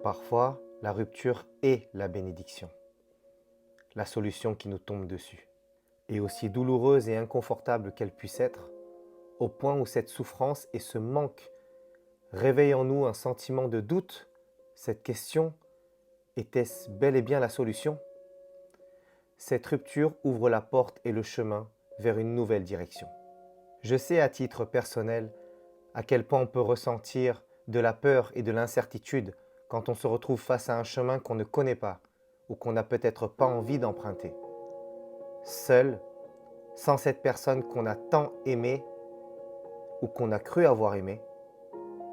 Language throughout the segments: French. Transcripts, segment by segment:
Parfois, la rupture est la bénédiction, la solution qui nous tombe dessus. Et aussi douloureuse et inconfortable qu'elle puisse être, au point où cette souffrance et ce manque réveillent en nous un sentiment de doute, cette question, était-ce bel et bien la solution? Cette rupture ouvre la porte et le chemin vers une nouvelle direction. Je sais à titre personnel à quel point on peut ressentir de la peur et de l'incertitude quand on se retrouve face à un chemin qu'on ne connaît pas ou qu'on n'a peut-être pas envie d'emprunter. Seul, sans cette personne qu'on a tant aimée ou qu'on a cru avoir aimée,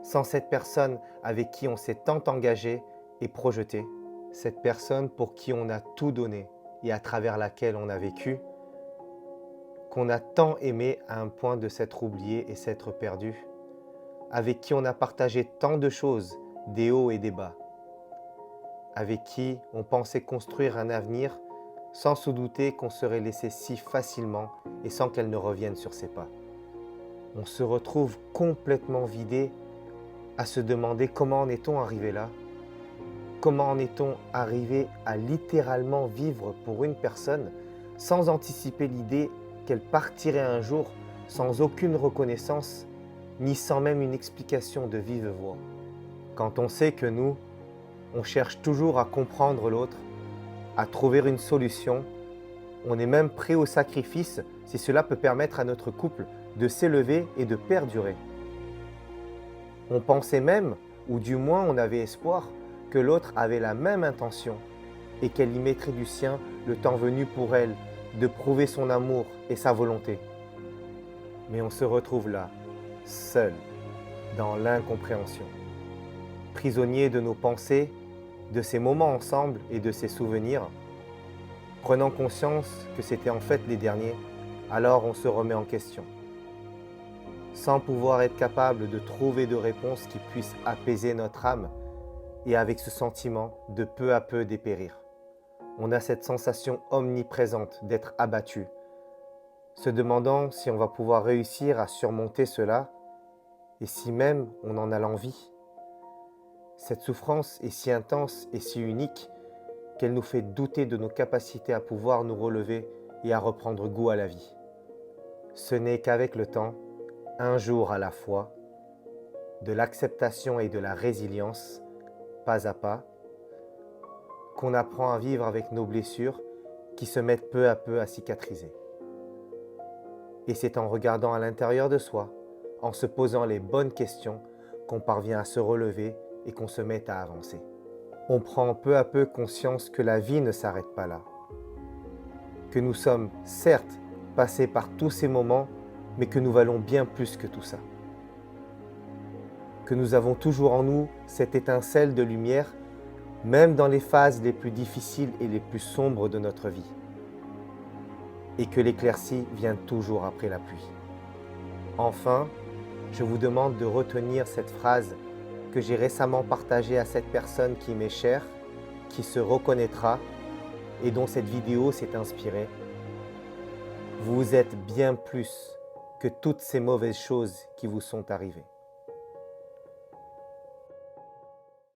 sans cette personne avec qui on s'est tant engagé et projeté, cette personne pour qui on a tout donné et à travers laquelle on a vécu, qu'on a tant aimé à un point de s'être oublié et s'être perdu, avec qui on a partagé tant de choses, des hauts et des bas, avec qui on pensait construire un avenir sans se douter qu'on serait laissé si facilement et sans qu'elle ne revienne sur ses pas. On se retrouve complètement vidé à se demander comment en est-on arrivé là? Comment en est-on arrivé à littéralement vivre pour une personne sans anticiper l'idée qu'elle partirait un jour sans aucune reconnaissance, ni sans même une explication de vive voix? Quand on sait que nous, on cherche toujours à comprendre l'autre, à trouver une solution, on est même prêt au sacrifice si cela peut permettre à notre couple de s'élever et de perdurer. On pensait même, ou du moins on avait espoir, que l'autre avait la même intention et qu'elle y mettrait du sien le temps venu pour elle de prouver son amour et sa volonté. Mais on se retrouve là, seul, dans l'incompréhension, prisonnier de nos pensées, de ces moments ensemble et de ces souvenirs. Prenant conscience que c'était en fait les derniers, alors on se remet en question, sans pouvoir être capable de trouver de réponse qui puisse apaiser notre âme et avec ce sentiment de peu à peu dépérir. On a cette sensation omniprésente d'être abattu, se demandant si on va pouvoir réussir à surmonter cela et si même on en a l'envie. Cette souffrance est si intense et si unique qu'elle nous fait douter de nos capacités à pouvoir nous relever et à reprendre goût à la vie. Ce n'est qu'avec le temps, un jour à la fois, de l'acceptation et de la résilience, pas à pas, qu'on apprend à vivre avec nos blessures qui se mettent peu à peu à cicatriser. Et c'est en regardant à l'intérieur de soi, en se posant les bonnes questions, qu'on parvient à se relever et qu'on se met à avancer. On prend peu à peu conscience que la vie ne s'arrête pas là, que nous sommes certes passés par tous ces moments, mais que nous valons bien plus que tout ça. Que nous avons toujours en nous cette étincelle de lumière, même dans les phases les plus difficiles et les plus sombres de notre vie. Et que l'éclaircie vient toujours après la pluie. Enfin, je vous demande de retenir cette phrase que j'ai récemment partagée à cette personne qui m'est chère, qui se reconnaîtra et dont cette vidéo s'est inspirée. Vous êtes bien plus que toutes ces mauvaises choses qui vous sont arrivées.